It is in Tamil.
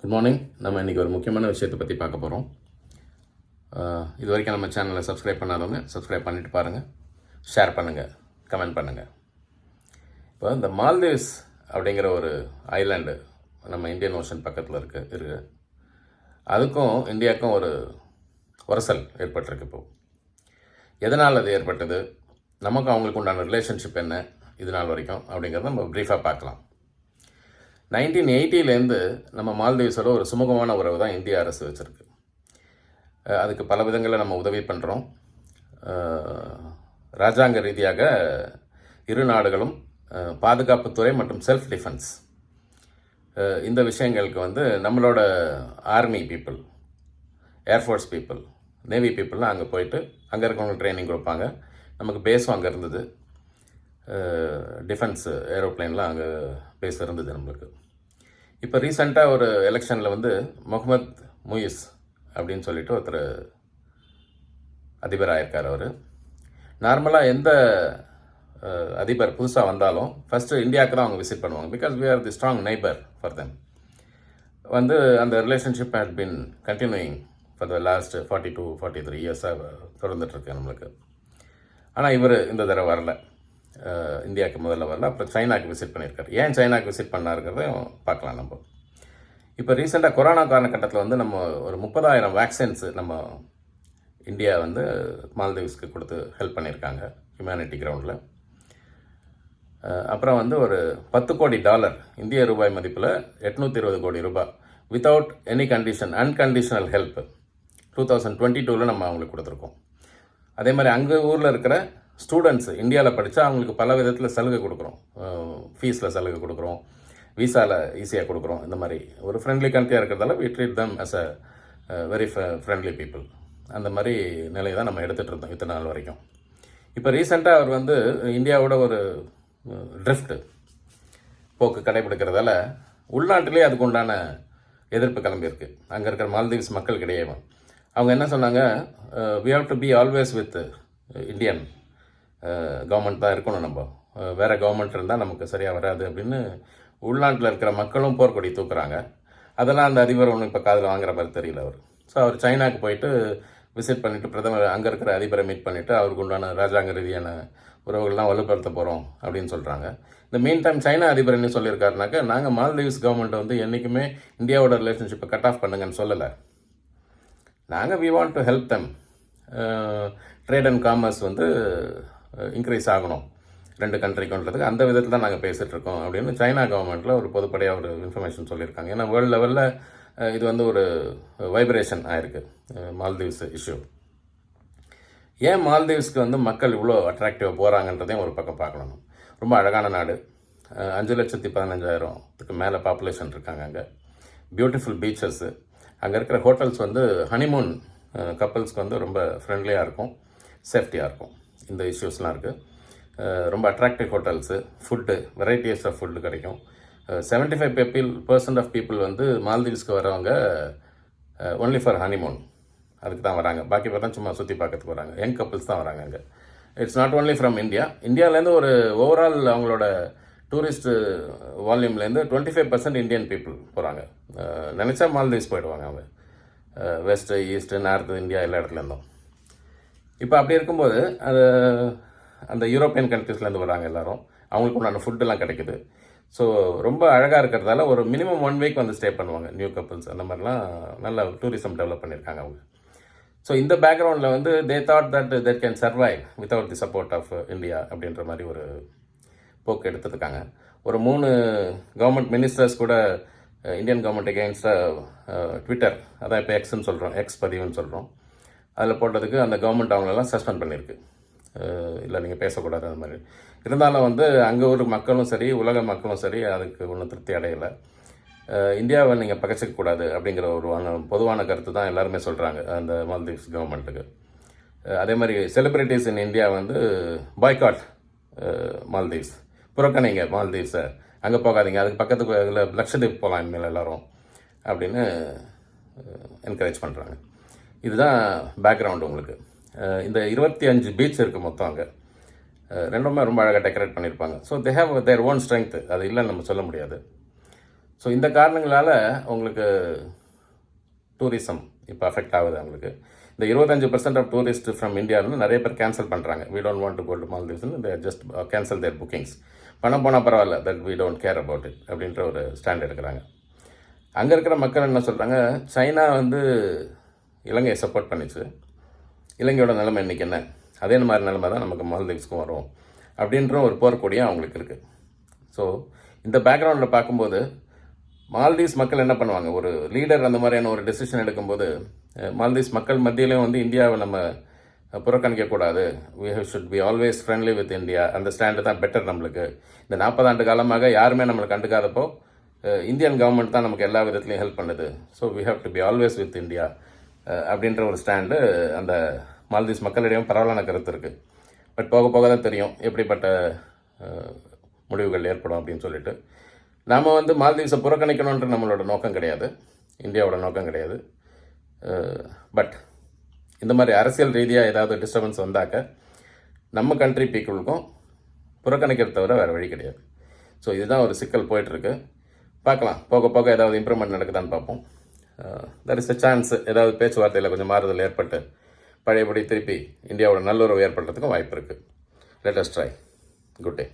Good morning. நம்ம இன்றைக்கி ஒரு முக்கியமான விஷயத்தை பற்றி பார்க்க போகிறோம். இது வரைக்கும் நம்ம சேனலை சப்ஸ்கிரைப் பண்ணாதவங்க சப்ஸ்கிரைப் பண்ணிவிட்டு பாருங்கள், ஷேர் பண்ணுங்கள், கமெண்ட் பண்ணுங்கள். இப்போ இந்த மால்தீவ்ஸ் அப்படிங்கிற ஒரு ஐலாண்டு நம்ம இந்தியன் ஓஷன் பக்கத்தில் இருக்குது. அதுக்கும் இந்தியாவுக்கும் ஒரு உரசல் ஏற்பட்டிருக்கு. இப்போது எதனால் அது ஏற்பட்டது, நமக்கு அவங்களுக்கு உண்டான ரிலேஷன்ஷிப் என்ன இது நாள் வரைக்கும் அப்படிங்கிறத நம்ம ப்ரீஃபாக பார்க்கலாம். 1980 நம்ம மால்தீவ்ஸோட ஒரு சுமூகமான உறவு தான் இந்திய அரசு வச்சுருக்கு. அதுக்கு பல விதங்களில் நம்ம உதவி பண்ணுறோம். ராஜாங்க ரீதியாக இரு நாடுகளும் பாதுகாப்புத்துறை மற்றும் செல்ஃப் டிஃபென்ஸ் இந்த விஷயங்களுக்கு நம்மளோட army people, air force people, navy பீப்புளெலாம் அங்கே போயிட்டு அங்கே இருக்கவங்க ட்ரைனிங் கொடுப்பாங்க. நமக்கு பேஸும் அங்கே இருந்தது. டிஃபென்ஸ் ஏரோப்ளைன்லாம் அங்கே பேஸ் இருந்தது நம்மளுக்கு. இப்போ ரீசெண்டாக ஒரு எலெக்ஷனில் முகமது முயிஸ் அப்படின்னு சொல்லிட்டு ஒருத்தர் அதிபர் ஆயிருக்கார். அவர் நார்மலாக எந்த அதிபர் புதுசாக வந்தாலும் ஃபஸ்ட்டு இந்தியாவுக்கு தான் அவங்க விசிட் பண்ணுவாங்க. Because we are the strong neighbour for them. அந்த relationship had been continuing for the last 42-43 இயர்ஸாக தொடர்ந்துட்டுருக்கு நம்மளுக்கு. ஆனால் இவர் இந்த தடவை வரல, இந்தியாவுக்கு முதல்ல வரல. அப்புறம் சைனாக்கு விசிட் பண்ணியிருக்காரு. ஏன் சைனாக்கு விசிட் பண்ணாருங்கிறதையும் பார்க்கலாம் நம்ம. இப்போ ரீசெண்டாக கொரோனா காலகட்டத்தில் நம்ம ஒரு 30,000 வேக்சின்ஸு நம்ம இந்தியா மால்தீவ்ஸ்க்கு கொடுத்து ஹெல்ப் பண்ணியிருக்காங்க ஹியூமனிட்டி கிரவுண்டில். அப்புறம் ஒரு $10 கோடி இந்திய ரூபாய் மதிப்பில் 820 கோடி ரூபாய் without any condition, unconditional help 2022 நம்ம அவங்களுக்கு கொடுத்துருக்கோம். அதே மாதிரி அங்கே ஊரில் இருக்கிற ஸ்டூடெண்ட்ஸு இந்தியாவில் படித்தா அவங்களுக்கு பல விதத்தில் சலுகை கொடுக்குறோம். ஃபீஸில் சலுகை கொடுக்குறோம், விசாவில் ஈஸியாக கொடுக்குறோம். இந்த மாதிரி ஒரு ஃப்ரெண்ட்லி கண்ட்ரியாக இருக்கிறதால we treat them as a very friendly people. அந்த மாதிரி நிலையை தான் நம்ம எடுத்துகிட்டு இருந்தோம் இத்தனை நாள் வரைக்கும். இப்போ ரீசெண்டாக அவர் இந்தியாவோட ஒரு ட்ரிஃப்ட் போக்கு கடைபிடிக்கிறதால உள்நாட்டிலே அதுக்கு உண்டான எதிர்ப்பு கிளம்பியிருக்கு அங்கே இருக்கிற மால்தீவ்ஸ் மக்கள் கிடையாது. அவங்க என்ன சொன்னாங்க, we have to be always with Indian government தான் இருக்கணும், நம்ம வேறு கவர்மெண்ட் இருந்தால் நமக்கு சரியாக வராது அப்படின்னு உள்நாட்டில் இருக்கிற மக்களும் போர்க்கொடி தூக்குறாங்க. அதெல்லாம் அந்த அதிபர் ஒன்றும் இப்போ காதில் வாங்குற மாதிரி தெரியல அவர். ஸோ அவர் சைனாக்கு போயிட்டு விசிட் பண்ணிவிட்டு பிரதமர் அங்கே இருக்கிற அதிபரை மீட் பண்ணிவிட்டு அவருக்கு உண்டான ராஜாங்க ரீதியான உறவுகள்லாம் வலுப்படுத்த போகிறோம் அப்படின்னு சொல்கிறாங்க. இந்த மீன் டைம் சைனா அதிபர் என்ன சொல்லியிருக்காருனாக்கா, நாங்கள் மால்தீவ்ஸ் கவர்மெண்ட்டை என்றைக்குமே இந்தியாவோட ரிலேஷன்ஷிப்பை கட் ஆஃப் பண்ணுங்கன்னு சொல்லலை. நாங்கள் we want to help them. Trade and commerce increase ஆகணும் ரெண்டு கண்ட்ரிக்குன்றதுக்கு, அந்த விதத்தில் தான் நாங்கள் பேசிகிட்ருக்கோம் அப்படின்னு சைனா கவர்மெண்ட்டில் ஒரு பொதுப்படையாக ஒரு இன்ஃபர்மேஷன் சொல்லியிருக்காங்க. ஏன்னா வேர்ல்டு லெவலில் இது ஒரு வைப்ரேஷன் ஆயிருக்கு மால்தீவ்ஸ் இஷ்யூ. ஏன் மால்தீவ்ஸ்க்கு மக்கள் இவ்வளோ அட்ராக்டிவாக போகிறாங்கன்றதையும் ஒரு பக்கம் பார்க்கணும். ரொம்ப அழகான நாடு, 5,15,000க்கு மேலே பாப்புலேஷன் இருக்காங்க. அங்கே பியூட்டிஃபுல் பீச்சஸ்ஸு, அங்கே இருக்கிற ஹோட்டல்ஸ் ஹனிமூன் கப்பல்ஸ்க்கு ரொம்ப ஃப்ரெண்ட்லியாக இருக்கும், சேஃப்டியாக இருக்கும். இந்த இஷ்யூஸ்லாம் இருக்குது. ரொம்ப attractive hotels, food, varieties of food கிடைக்கும். 75% ஆஃப் பீப்புள் மால்தீவ்ஸ்க்கு வரவங்க ஒன்லி ஃபார் ஹனிமூன், அதுக்கு தான் வராங்க. பாக்கி பார்த்தா சும்மா சுற்றி பார்க்கறதுக்கு வராங்க. யங் கப்புள்ஸ் தான் வராங்க அங்கே. It's not only from India. இந்தியாவிலேருந்து ஒரு ஓவரால் அவங்களோட டூரிஸ்ட்டு வால்யூம்லேருந்து 25% இந்தியன் பீப்புள் போகிறாங்க. நினச்சா மால்தீவ்ஸ் போயிடுவாங்க அவங்க, வெஸ்ட்டு, ஈஸ்ட்டு, நார்த்து இந்தியா எல்லா இடத்துலேருந்தும். இப்போ அப்படி இருக்கும்போது அந்த யூரோப்பியன் கண்ட்ரீஸ்லேருந்து வராங்க எல்லோரும். அவங்களுக்கு உண்டான ஃபுட்டெல்லாம் கிடைக்குது. ஸோ ரொம்ப அழகாக இருக்கிறதால ஒரு மினிமம் 1 வீக் ஸ்டே பண்ணுவாங்க நியூ கப்புள்ஸ். அந்த மாதிரிலாம் நல்ல டூரிசம் டெவலப் பண்ணியிருக்காங்க அவங்க. ஸோ இந்த பேக்ரவுண்டில் they thought that can survive without the support of India அப்படின்ற மாதிரி ஒரு போக்கு எடுத்துருக்காங்க. ஒரு 3 கவர்மெண்ட் மினிஸ்டர்ஸ் கூட இந்தியன் கவர்மெண்ட் எகெயின்ஸ்டாக ட்விட்டர், அதான் இப்போ எக்ஸ்ன்னு சொல்கிறோம், எக்ஸ் பதிவுன்னு சொல்கிறோம், அதில் போட்டதுக்கு அந்த கவர்மெண்ட் அவங்களெல்லாம் சஸ்பெண்ட் பண்ணியிருக்கு. இல்லை நீங்கள் பேசக்கூடாது அந்த மாதிரி. இருந்தாலும் அங்கே ஒரு மக்களும் சரி, உலக மக்களும் சரி அதுக்கு ஒன்றும் திருப்தி அடையலை. இந்தியாவை நீங்கள் பகச்சிக்கக்கூடாது அப்படிங்கிற ஒரு பொதுவான கருத்து தான் எல்லாருமே சொல்கிறாங்க அந்த மால்தீவ்ஸ் கவர்மெண்ட்டுக்கு. அதே மாதிரி celebrities in India boycott Maldives, புறக்கணிங்க மால்தீவ்ஸை, அங்கே போகாதீங்க, அதுக்கு பக்கத்துக்கு இதில் லக்ஷதீப் போகலாம் இனிமேல் எல்லோரும் அப்படின்னு என்கரேஜ் பண்ணுறாங்க. இதுதான் பேக்ரவுண்டு உங்களுக்கு. இந்த 25 பீச் இருக்குது மொத்தம் அங்கே. ரெண்டுமே ரொம்ப அழகாக டெக்கரேட் பண்ணியிருப்பாங்க. So they have their own strength. அது இல்லைன்னு நம்ம சொல்ல முடியாது. ஸோ இந்த காரணங்களால் உங்களுக்கு டூரிசம் இப்போ அஃபெக்ட் ஆகுது அவங்களுக்கு. இந்த 25% ஆஃப் டூரிஸ்ட் ஃப்ரம் இந்தியாவிலேருந்து நிறைய பேர் கேன்சல் பண்ணுறாங்க. We don't want to go to மால்தீவ்ஸ்னு they just cancel their bookings. பணம் போனால் பரவாயில்ல, that we don't care about it அப்படின்ற ஒரு ஸ்டாண்ட் எடுக்கிறாங்க. அங்கே இருக்கிற மக்கள் என்ன சொல்கிறாங்க, சைனா வந்து இலங்கையை சப்போர்ட் பண்ணிச்சு, இலங்கையோட நிலைமை இன்றைக்கி என்ன, அதே மாதிரி நிலைமை தான் நமக்கு மால்தீவ்ஸ்க்கும் வரும் அப்படின்ற ஒரு போர்க்கொடியும் அவங்களுக்கு இருக்குது. ஸோ இந்த பேக்ரவுண்டில் பார்க்கும்போது மால்தீவ்ஸ் மக்கள் என்ன பண்ணுவாங்க, ஒரு லீடர் அந்த மாதிரியான ஒரு டெசிஷன் எடுக்கும்போது மால்தீவ்ஸ் மக்கள் மத்தியிலையும் வந்து இந்தியாவை நம்ம புறக்கணிக்கக்கூடாது, we should be always friendly with India, அந்த ஸ்டாண்டு தான் பெட்டர் நம்மளுக்கு. இந்த 40 ஆண்டு காலமாக யாருமே நம்மளை கண்டுக்காதப்போ இந்தியன் கவர்மெண்ட் தான் நமக்கு எல்லா விதத்துலையும் ஹெல்ப் பண்ணுது. So we have to be always with India அப்படின்ற ஒரு ஸ்டாண்டு அந்த மால்தீவ்ஸ் மக்களிடையும் பரவலான கருத்து இருக்குது. பட் போக போக தான் தெரியும் எப்படிப்பட்ட முடிவுகள் ஏற்படும் அப்படின்னு சொல்லிட்டு. நாம் வந்து மால்தீவ்ஸை புறக்கணிக்கணுன்ற நம்மளோட நோக்கம் கிடையாது, இந்தியாவோட நோக்கம் கிடையாது. பட் இந்த மாதிரி அரசியல் ரீதியாக ஏதாவது டிஸ்டர்பன்ஸ் வந்தாக்க நம்ம கண்ட்ரி பீப்புளுக்கும் புறக்கணிக்கிறத தவிர வேறு வழி கிடையாது. ஸோ இதுதான் ஒரு சிக்கல் போயிட்டுருக்கு. பார்க்கலாம், போக போக ஏதாவது இம்ப்ரூவ்மெண்ட் நடக்குதான்னு பார்ப்போம். தட் இஸ் அ சான்ஸ், ஏதாவது பேச்சுவார்த்தையில் கொஞ்சம் மாறுதல் ஏற்பட்டு பழையபடி திருப்பி இந்தியாவோட நல்லுறவு ஏற்படுறதுக்கும் வாய்ப்பு இருக்குது. Let us try. Good day.